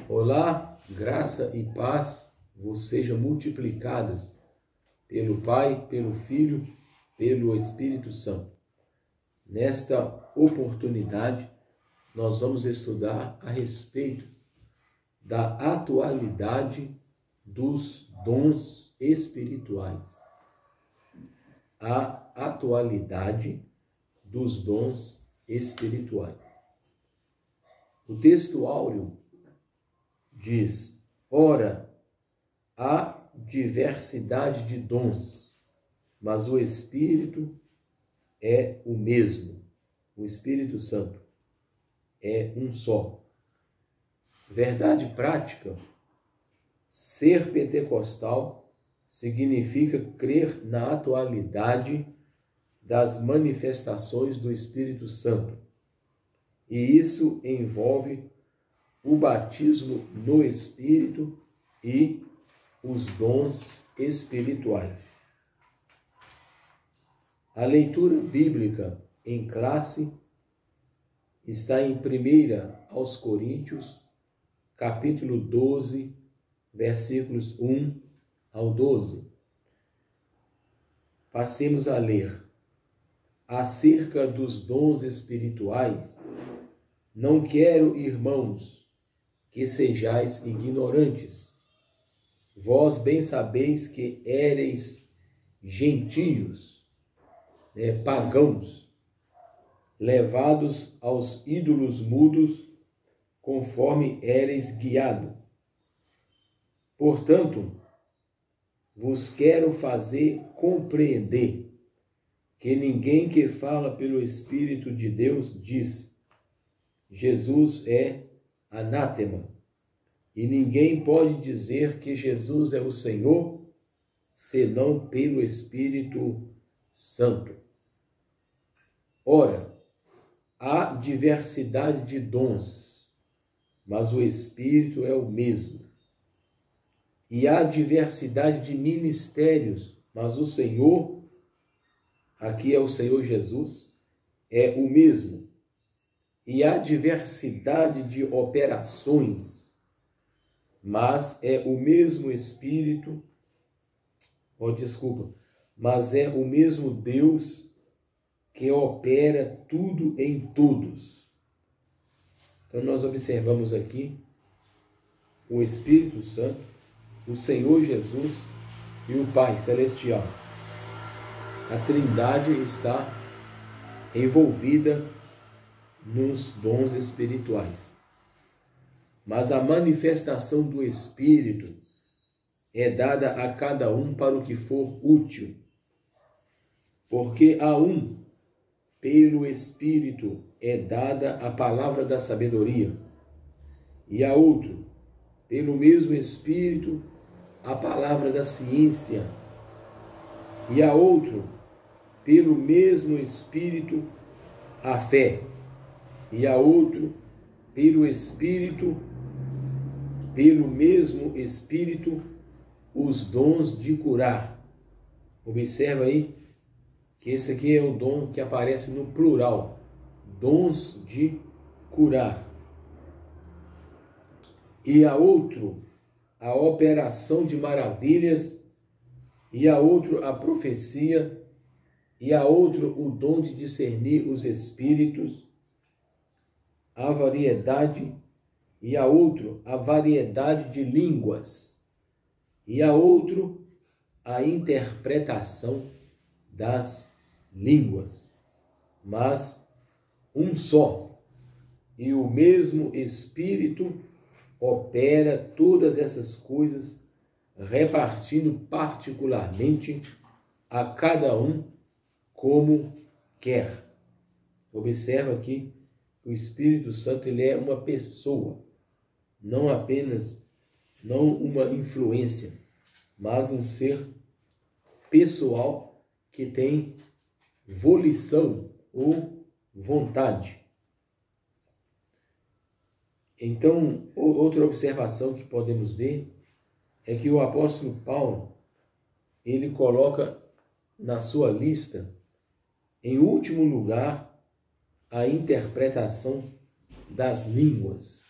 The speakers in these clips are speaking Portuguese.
Olá, graça e paz vos sejam multiplicadas pelo Pai, pelo Filho, pelo Espírito Santo. Nesta oportunidade, nós vamos estudar a respeito da atualidade dos dons espirituais. A atualidade dos dons espirituais. O texto áureo diz: ora, há diversidade de dons, mas o Espírito é o mesmo. O Espírito Santo é um só. Verdade prática: ser pentecostal significa crer na atualidade das manifestações do Espírito Santo. E isso envolve o batismo no Espírito e os dons espirituais. A leitura bíblica em classe está em 1 aos Coríntios, capítulo 12, versículos 1 ao 12. Passemos a ler. Acerca dos dons espirituais, não quero, irmãos, que sejais ignorantes. Vós bem sabeis que éreis gentios, pagãos, levados aos ídolos mudos, conforme éreis guiado. Portanto, vos quero fazer compreender que ninguém que fala pelo Espírito de Deus diz: Jesus é anátema. E ninguém pode dizer que Jesus é o Senhor, senão pelo Espírito Santo. Ora, há diversidade de dons, mas o Espírito é o mesmo. E há diversidade de ministérios, mas o Senhor, aqui é o Senhor Jesus, é o mesmo. E há diversidade de operações, mas é o mesmo Espírito, mas é o mesmo Deus que opera tudo em todos. Então nós observamos aqui o Espírito Santo, o Senhor Jesus e o Pai Celestial. A Trindade está envolvida nos dons espirituais. Mas a manifestação do Espírito é dada a cada um para o que for útil. Porque a um, pelo Espírito, é dada a palavra da sabedoria, e a outro, pelo mesmo Espírito, a palavra da ciência, e a outro, pelo mesmo Espírito, a fé, e a outro, pelo Espírito, pelo mesmo Espírito, os dons de curar. Observa aí que esse aqui é o dom que aparece no plural, dons de curar. E a outro, a operação de maravilhas, e a outro, a profecia, e a outro, o dom de discernir os espíritos, a variedade, e a outro, a variedade de línguas, e a outro, a interpretação das línguas. Mas um só, e o mesmo Espírito opera todas essas coisas, repartindo particularmente a cada um como quer. Observa aqui que o Espírito Santo ele é uma pessoa, não uma influência, mas um ser pessoal que tem volição ou vontade. Então, outra observação que podemos ver é que o apóstolo Paulo, ele coloca na sua lista, em último lugar, a interpretação das línguas.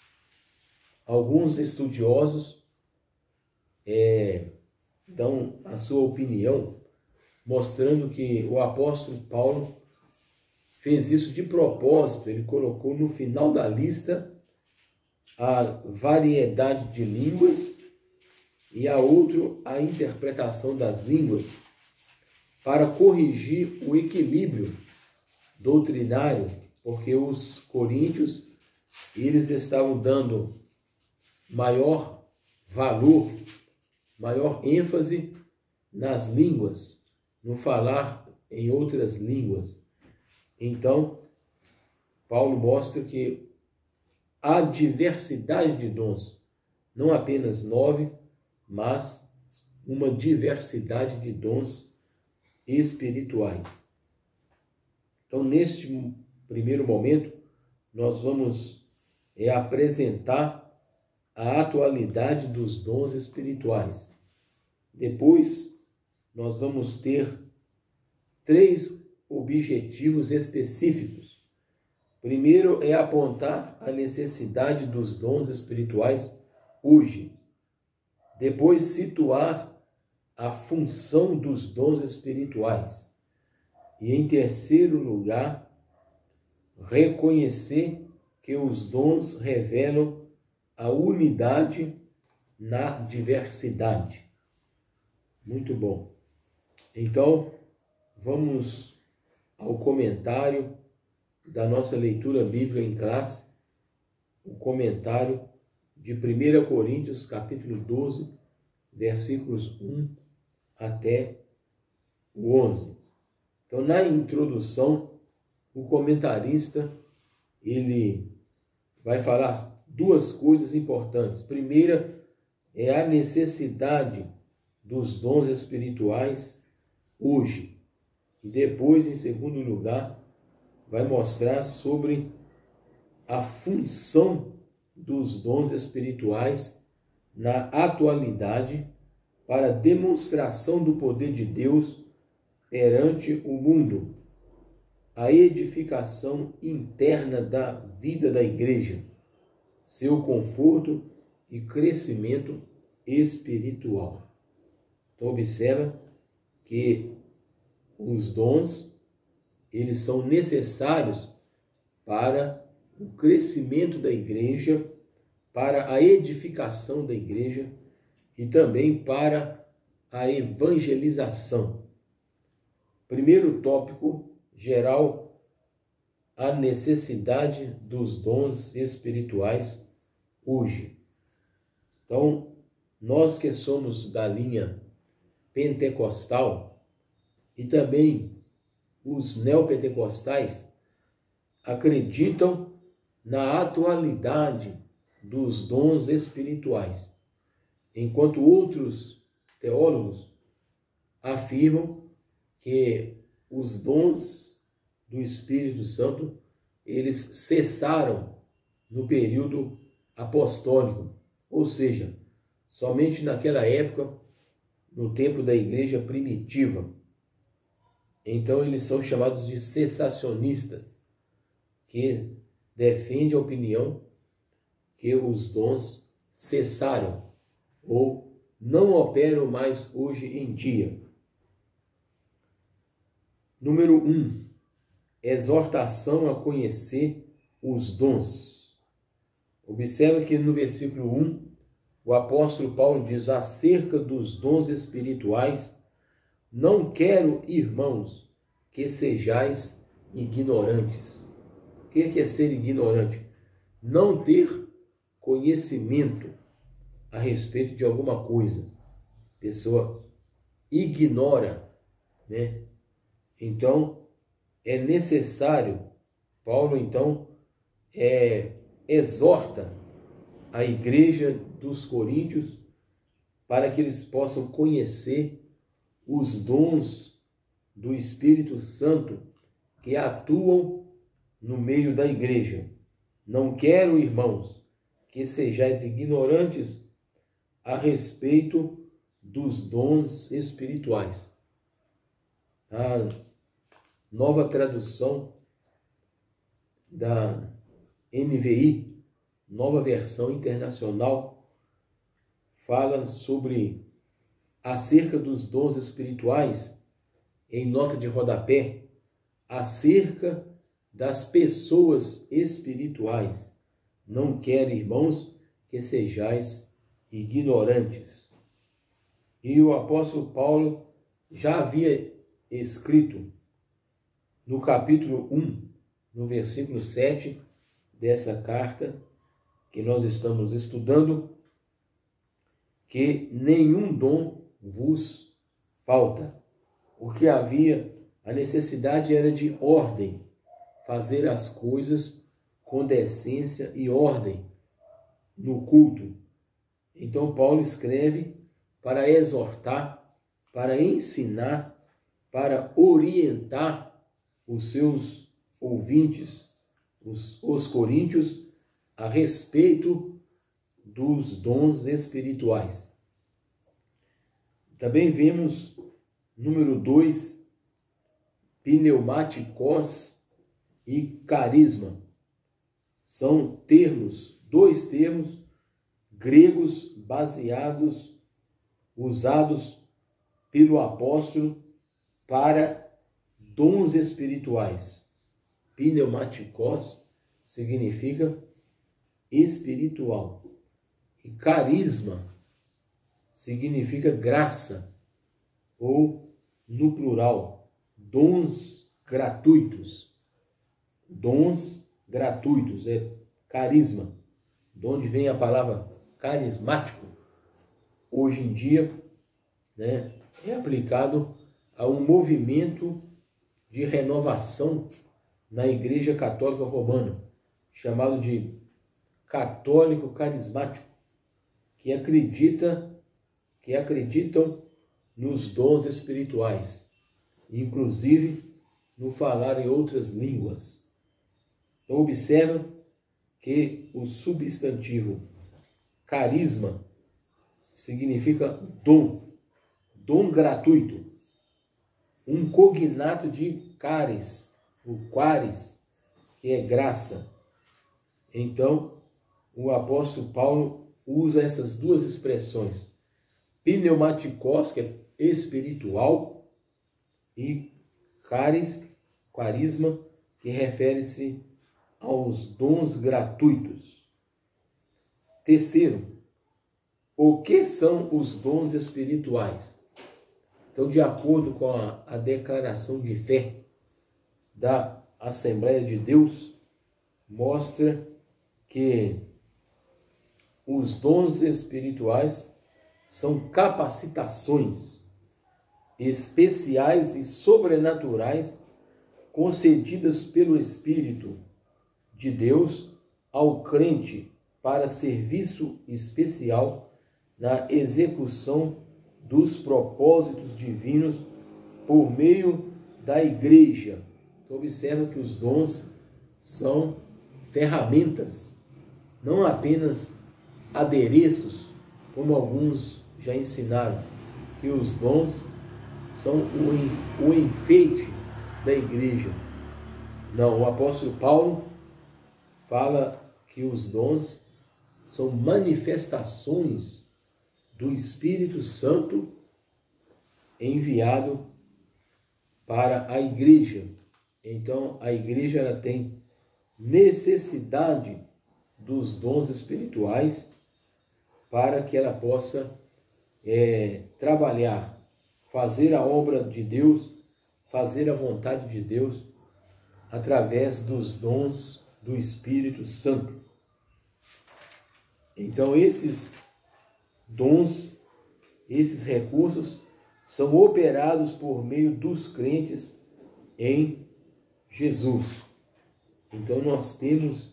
Alguns estudiosos dão a sua opinião, mostrando que o apóstolo Paulo fez isso de propósito. Ele colocou no final da lista a variedade de línguas e a outro a interpretação das línguas, para corrigir o equilíbrio doutrinário, porque os coríntios, eles estavam dando maior valor, maior ênfase nas línguas, no falar em outras línguas. Então, Paulo mostra que há diversidade de dons, não apenas 9, mas uma diversidade de dons espirituais. Então, neste primeiro momento, nós vamos apresentar a atualidade dos dons espirituais. Depois, nós vamos ter 3 objetivos específicos. Primeiro é apontar a necessidade dos dons espirituais hoje. Depois, situar a função dos dons espirituais. E, em terceiro lugar, reconhecer que os dons revelam a unidade na diversidade. Muito bom. Então, vamos ao comentário da nossa leitura bíblica em classe, o comentário de 1 Coríntios, capítulo 12, versículos 1 até o 11. Então, na introdução, o comentarista, ele vai falar 2 coisas importantes. Primeira é a necessidade dos dons espirituais hoje. E depois, em segundo lugar, vai mostrar sobre a função dos dons espirituais na atualidade para demonstração do poder de Deus perante o mundo, a edificação interna da vida da igreja, seu conforto e crescimento espiritual. Então, observa que os dons, eles são necessários para o crescimento da igreja, para a edificação da igreja e também para a evangelização. Primeiro tópico geral, a necessidade dos dons espirituais hoje. Então, nós que somos da linha pentecostal e também os neopentecostais acreditam na atualidade dos dons espirituais, enquanto outros teólogos afirmam que os dons do Espírito Santo, eles cessaram no período apostólico, ou seja, somente naquela época, no tempo da igreja primitiva. Então, eles são chamados de cessacionistas, que defendem a opinião que os dons cessaram ou não operam mais hoje em dia. Número 1, exortação a conhecer os dons. Observe que no versículo 1, o apóstolo Paulo diz acerca dos dons espirituais: não quero, irmãos, que sejais ignorantes. O que é ser ignorante? Não ter conhecimento a respeito de alguma coisa. A pessoa ignora, né? Então, é necessário, Paulo então exorta a igreja dos coríntios para que eles possam conhecer os dons do Espírito Santo que atuam no meio da igreja. Não quero, irmãos, que sejais ignorantes a respeito dos dons espirituais. A nova tradução da NVI, Nova Versão Internacional, fala sobre acerca dos dons espirituais, em nota de rodapé, acerca das pessoas espirituais. Não quero, irmãos, que sejais ignorantes. E o apóstolo Paulo já havia escrito no capítulo 1, no versículo 7 dessa carta que nós estamos estudando, que nenhum dom vos falta, porque a necessidade era de ordem, fazer as coisas com decência e ordem no culto. Então Paulo escreve para exortar, para ensinar, para orientar os seus ouvintes, os coríntios, a respeito dos dons espirituais. Também vemos, número 2, pneumáticos e carisma. São dois termos gregos usados pelo apóstolo para dons espirituais. Pneumáticos significa espiritual. E carisma significa graça, ou no plural, dons gratuitos. Dons gratuitos, é carisma, de onde vem a palavra carismático. Hoje em dia, né, é aplicado a um movimento de renovação na Igreja Católica Romana, chamado de católico carismático, que acreditam nos dons espirituais, inclusive no falar em outras línguas. Então observa que o substantivo carisma significa dom gratuito, um cognato de caris, o quaris, que é graça. Então, o apóstolo Paulo usa essas duas expressões, pneumáticos, que é espiritual, e carisma, que refere-se aos dons gratuitos. Terceiro, o que são os dons espirituais? Então, de acordo com a declaração de fé da Assembleia de Deus, mostra que os dons espirituais são capacitações especiais e sobrenaturais concedidas pelo Espírito de Deus ao crente para serviço especial na execução dos propósitos divinos por meio da igreja. Então, observa que os dons são ferramentas, não apenas adereços, como alguns já ensinaram, que os dons são o enfeite da igreja. Não, o apóstolo Paulo fala que os dons são manifestações do Espírito Santo enviado para a igreja. Então, a igreja ela tem necessidade dos dons espirituais para que ela possa trabalhar, fazer a obra de Deus, fazer a vontade de Deus através dos dons do Espírito Santo. Então, esses dons, esses recursos são operados por meio dos crentes em Jesus. Então, nós temos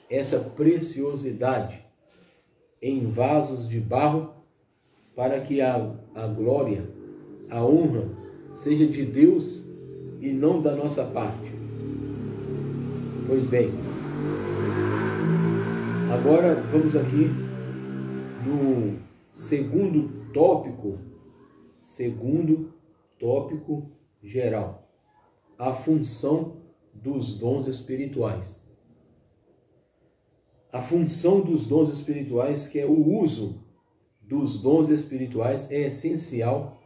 essa preciosidade em vasos de barro para que a glória, a honra seja de Deus e não da nossa parte. Pois bem, agora vamos aqui no segundo tópico geral, a função dos dons espirituais. a função dos dons espirituais, que é o uso dos dons espirituais, é essencial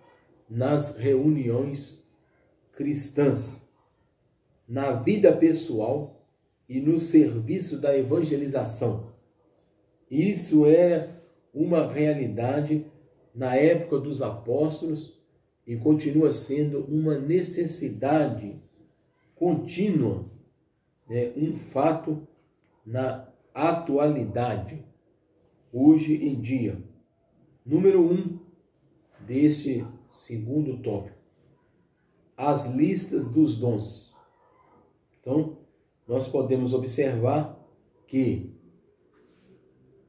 nas reuniões cristãs, na vida pessoal e no serviço da evangelização. Isso era uma realidade na época dos apóstolos e continua sendo uma necessidade contínua, né? Um fato na atualidade, hoje em dia. Número 1 deste segundo tópico: as listas dos dons. Então, nós podemos observar que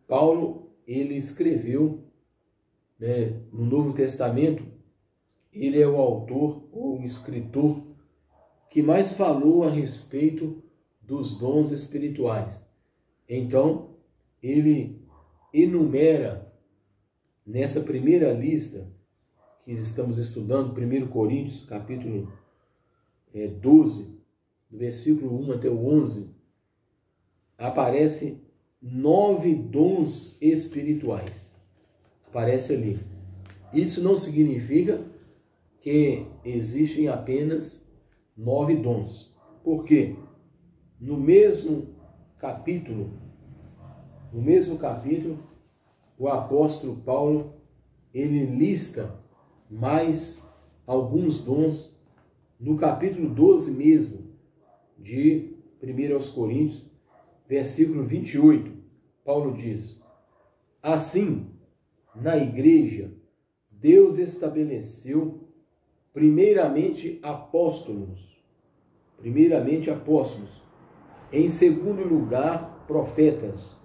Paulo, ele escreveu, né, no Novo Testamento, ele é o autor ou o escritor que mais falou a respeito dos dons espirituais. Então, ele enumera nessa primeira lista que estamos estudando, 1 Coríntios, capítulo 12, do versículo 1 até o 11, aparece 9 dons espirituais. Aparece ali. Isso não significa que existem apenas 9 dons. Por quê? No mesmo capítulo, o apóstolo Paulo, ele lista mais alguns dons no capítulo 12 mesmo, de 1 Coríntios, versículo 28. Paulo diz: assim, na igreja, Deus estabeleceu primeiramente apóstolos, em segundo lugar, profetas,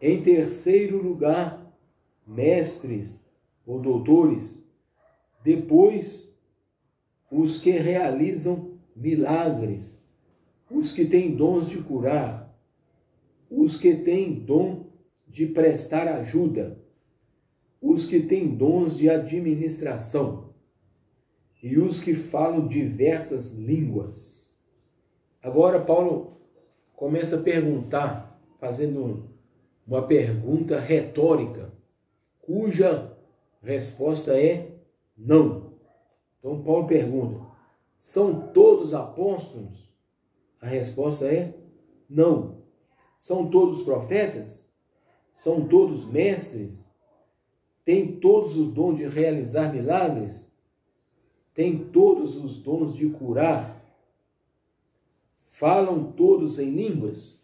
em terceiro lugar, mestres ou doutores, depois os que realizam milagres, os que têm dons de curar, os que têm dom de prestar ajuda, os que têm dons de administração e os que falam diversas línguas. Agora Paulo começa a perguntar, fazendo uma pergunta retórica, cuja resposta é não. Então Paulo pergunta: são todos apóstolos? A resposta é não. São todos profetas? São todos mestres? Têm todos os dons de realizar milagres? Têm todos os dons de curar? Falam todos em línguas?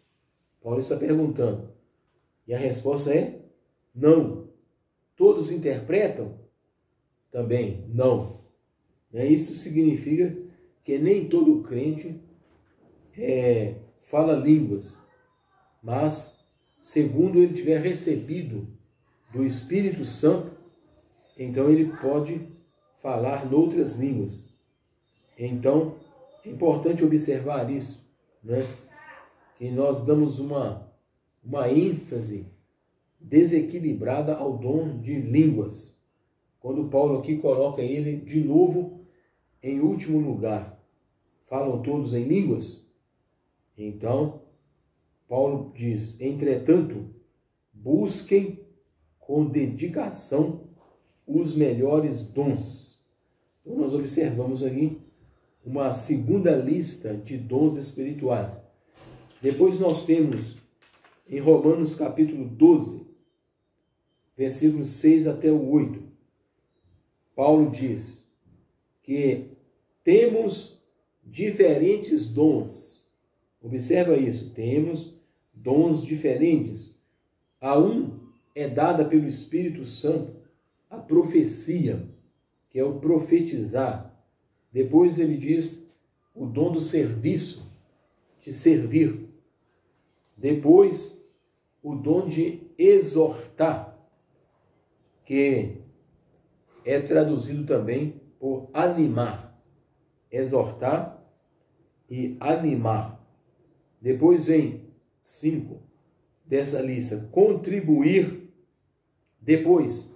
Paulo está perguntando. E a resposta é não. Todos interpretam? Também não. Isso significa que nem todo crente fala línguas, mas segundo ele tiver recebido do Espírito Santo, então ele pode falar noutras línguas. Então, é importante observar isso, né? Que nós damos uma ênfase desequilibrada ao dom de línguas, quando Paulo aqui coloca ele de novo em último lugar. Falam todos em línguas? Então, Paulo diz: entretanto, busquem com dedicação os melhores dons. Então, nós observamos aqui uma segunda lista de dons espirituais. Depois nós temos em Romanos capítulo 12, versículos 6 até o 8, Paulo diz que temos diferentes dons. Observa isso, temos dons diferentes. A um é dada pelo Espírito Santo a profecia, que é o profetizar. Depois ele diz o dom do serviço, de servir. Depois, o dom de exortar, que é traduzido também por animar. Exortar e animar. Depois vem 5 dessa lista: contribuir. Depois,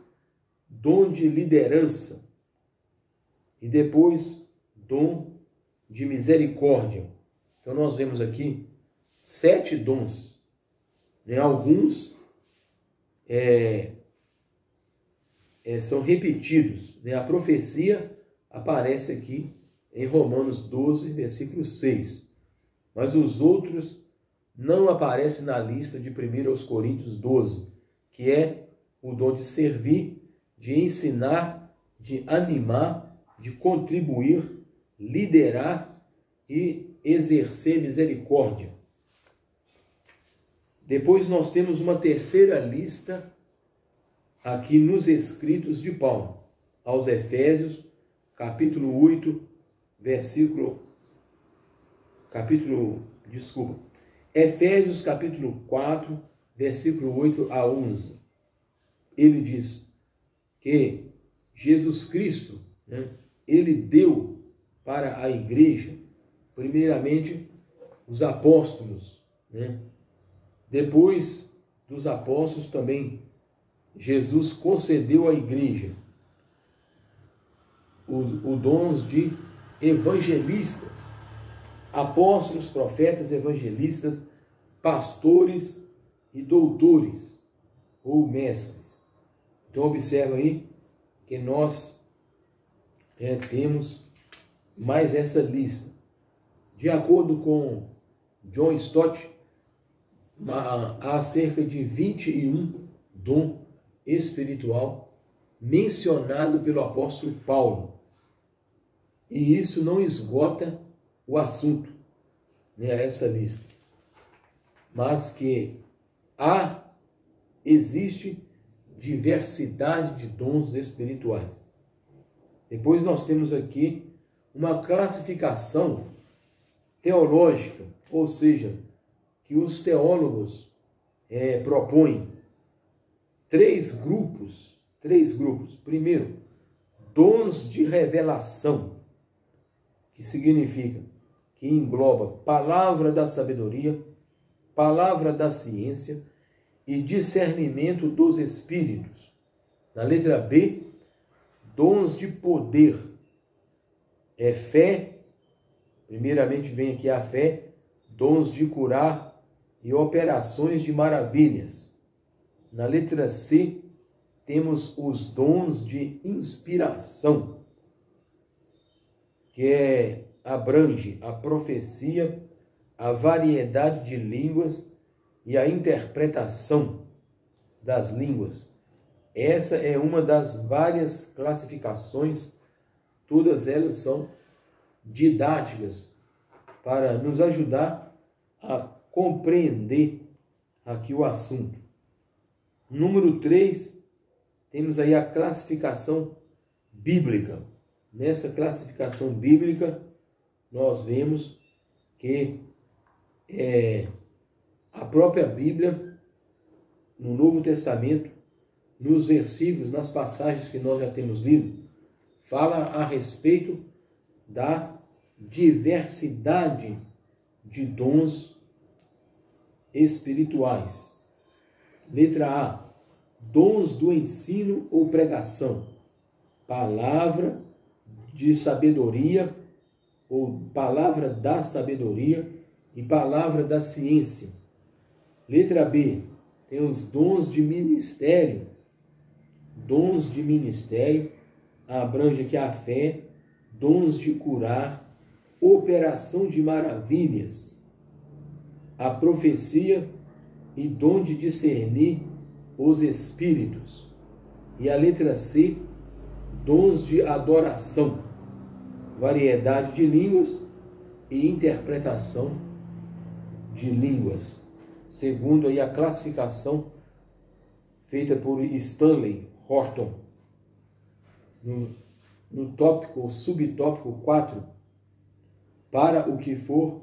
dom de liderança. E depois, dom de misericórdia. Então nós vemos aqui 7 dons. né? Alguns são repetidos, né? A profecia aparece aqui em Romanos 12, versículo 6. Mas os outros não aparecem na lista de 1 Coríntios 12, que é o dom de servir, de ensinar, de animar, de contribuir, liderar e exercer misericórdia. Depois nós temos uma terceira lista aqui nos escritos de Paulo, aos Efésios, capítulo 8, Efésios capítulo 4, versículo 8 a 11. Ele diz que Jesus Cristo, né, ele deu para a igreja, primeiramente, os apóstolos, né? Depois dos apóstolos também, Jesus concedeu à igreja os dons de evangelistas, apóstolos, profetas, evangelistas, pastores e doutores ou mestres. Então observa aí que nós temos mais essa lista. De acordo com John Stott, há cerca de 21 dom espiritual mencionado pelo apóstolo Paulo. E isso não esgota o assunto, né, essa lista. Mas que existe diversidade de dons espirituais. Depois nós temos aqui uma classificação teológica, ou seja, que os teólogos propõem três grupos. Primeiro, dons de revelação, que significa, que engloba palavra da sabedoria, palavra da ciência e discernimento dos espíritos. Na letra B, dons de poder, fé, primeiramente vem aqui a fé, dons de curar e operações de maravilhas. Na letra C, temos os dons de inspiração, que abrange a profecia, a variedade de línguas e a interpretação das línguas. Essa é uma das várias classificações, todas elas são didáticas para nos ajudar a compreender aqui o assunto. Número 3, temos aí a classificação bíblica. Nessa classificação bíblica, nós vemos que a própria Bíblia, no Novo Testamento, nos versículos, nas passagens que nós já temos lido, fala a respeito da diversidade de dons espirituais. Letra A, dons do ensino ou pregação, palavra de sabedoria ou palavra da sabedoria e palavra da ciência. Letra B, tem os dons de ministério. Dons de ministério abrange aqui a fé, dons de curar, operação de maravilhas, a profecia e dom de discernir os espíritos. E a letra C, dons de adoração, variedade de línguas e interpretação de línguas, segundo aí a classificação feita por Stanley Horton. No tópico, subtópico 4, para o que for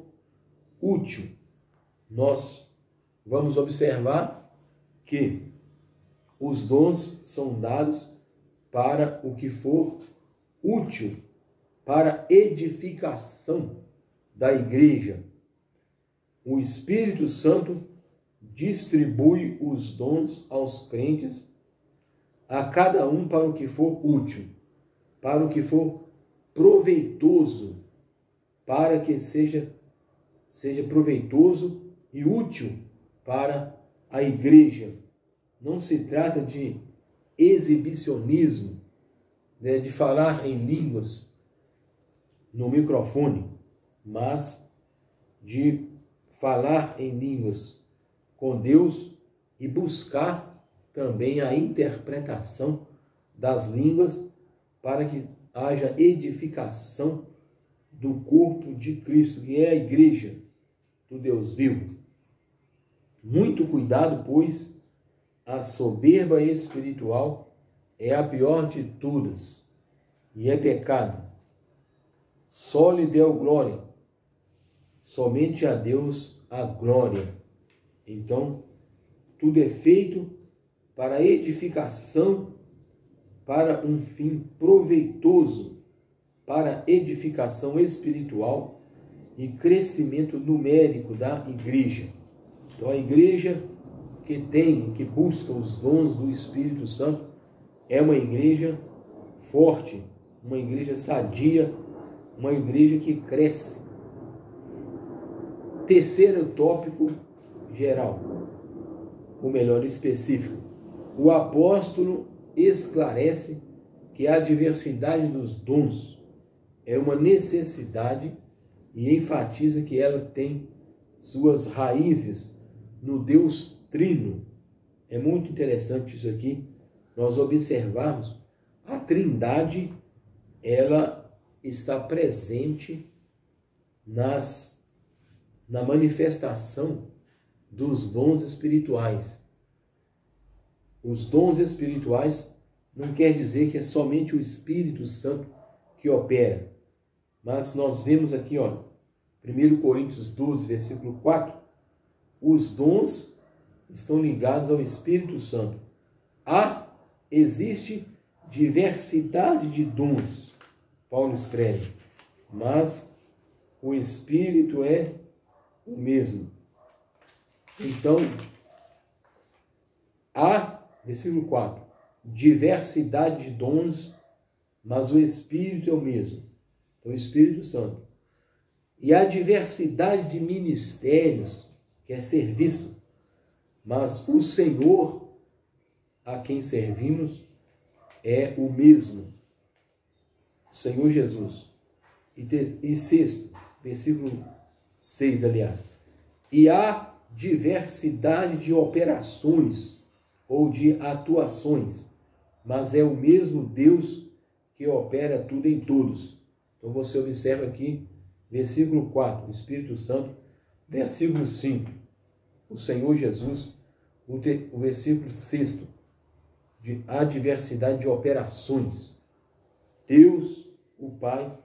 útil, nós vamos observar que os dons são dados para o que for útil, para edificação da igreja. O Espírito Santo distribui os dons aos crentes, a cada um para o que for útil, para o que for proveitoso, para que seja proveitoso e útil para a igreja não se trata de exibicionismo, né, de falar em línguas no microfone, mas de falar em línguas com Deus e buscar também a interpretação das línguas para que haja edificação do corpo de Cristo, que é a igreja do Deus vivo. Muito cuidado, pois a soberba espiritual é a pior de todas e é pecado. Só lhe deu glória, somente a Deus a glória. Então, tudo é feito para edificação, para um fim proveitoso, para edificação espiritual e crescimento numérico da igreja. Então, a igreja que busca os dons do Espírito Santo é uma igreja forte, uma igreja sadia, uma igreja que cresce. Terceiro tópico geral, ou melhor, específico. O apóstolo esclarece que a diversidade dos dons é uma necessidade e enfatiza que ela tem suas raízes no Deus Trino. É muito interessante isso aqui, nós observarmos a Trindade, ela está presente na manifestação dos dons espirituais. Os dons espirituais não quer dizer que é somente o Espírito Santo que opera, mas nós vemos aqui, ó, 1 Coríntios 12, versículo 4, os dons estão ligados ao Espírito Santo. Existe diversidade de dons, Paulo escreve, mas o Espírito é o mesmo. Então, versículo 4, diversidade de dons, mas o Espírito é o mesmo. Então, o Espírito Santo. E a diversidade de ministérios, que é serviço, mas o Senhor a quem servimos é o mesmo, o Senhor Jesus. E sexto, versículo 6, aliás, e há diversidade de operações ou de atuações, mas é o mesmo Deus que opera tudo em todos. Então você observa aqui, versículo 4, o Espírito Santo, versículo 5, o Senhor Jesus, o versículo 6, a diversidade de operações. Deus, o Pai,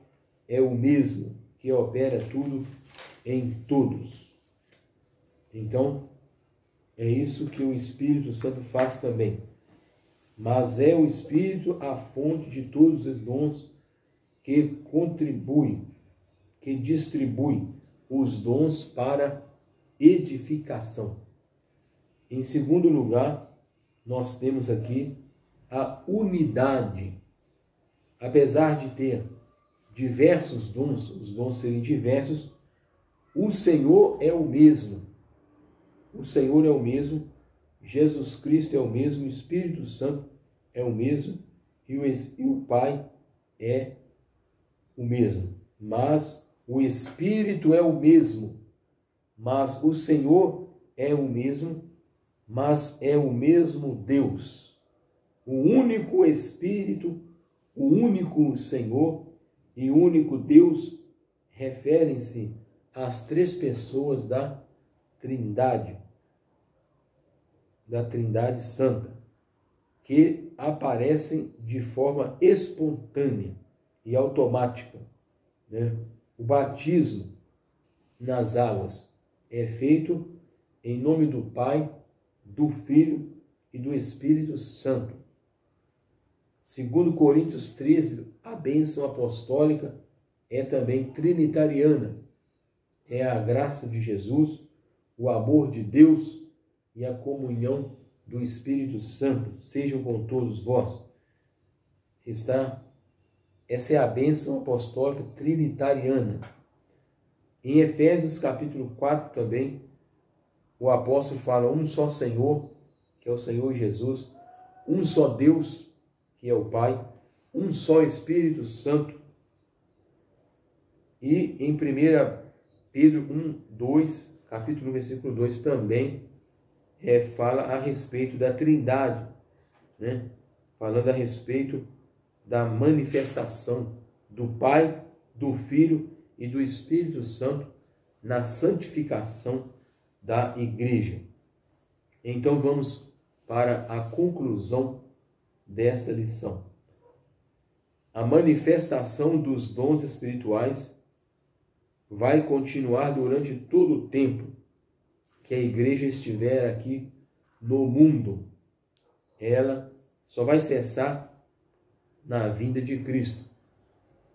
é o mesmo que opera tudo em todos. Então, é isso que o Espírito Santo faz também. Mas é o Espírito a fonte de todos os dons que contribui, que distribui os dons para edificação. Em segundo lugar, nós temos aqui a unidade. Apesar de ter diversos dons, os dons serem diversos, o Senhor é o mesmo. O Senhor é o mesmo, Jesus Cristo é o mesmo, o Espírito Santo é o mesmo e o Pai é o mesmo. Mas o Espírito é o mesmo, mas o Senhor é o mesmo, mas é o mesmo Deus. O único Espírito, o único Senhor e o único Deus referem-se às três pessoas da Trindade Santa, que aparecem de forma espontânea e automática, né? O batismo nas águas é feito em nome do Pai, do Filho e do Espírito Santo. Segundo Coríntios 13, a bênção apostólica é também trinitariana. É a graça de Jesus, o amor de Deus e a comunhão do Espírito Santo sejam com todos vós. Essa é a bênção apostólica trinitariana. Em Efésios capítulo 4 também, o apóstolo fala um só Senhor, que é o Senhor Jesus, um só Deus, que é o Pai, um só Espírito Santo. E em 1 Pedro 1:2, capítulo 1, versículo 2, também fala a respeito da Trindade, né? Falando a respeito da manifestação do Pai, do Filho e do Espírito Santo na santificação da igreja. Então vamos para a conclusão desta lição. A manifestação dos dons espirituais vai continuar durante todo o tempo que a igreja estiver aqui no mundo. Ela só vai cessar na vinda de Cristo.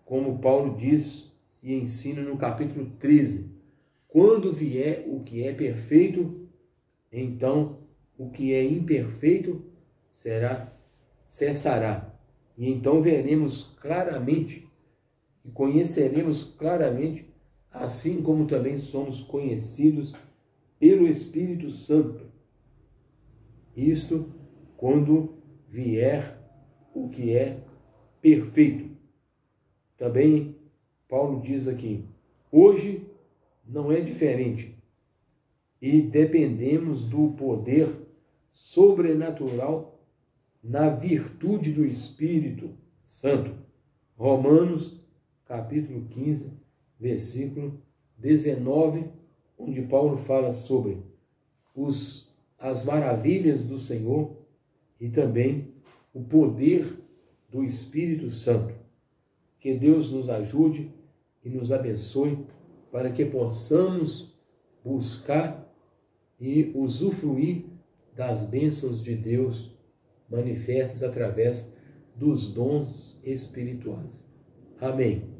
Como Paulo diz e ensina no capítulo 13, quando vier o que é perfeito, então o que é imperfeito cessará. E então veremos claramente e conheceremos claramente, assim como também somos conhecidos pelo Espírito Santo. Isto quando vier o que é perfeito. Também Paulo diz aqui, hoje não é diferente e dependemos do poder sobrenatural na virtude do Espírito Santo. Romanos, capítulo 15, versículo 19, onde Paulo fala sobre as maravilhas do Senhor e também o poder do Espírito Santo. Que Deus nos ajude e nos abençoe para que possamos buscar e usufruir das bênçãos de Deus manifestas através dos dons espirituais. Amém.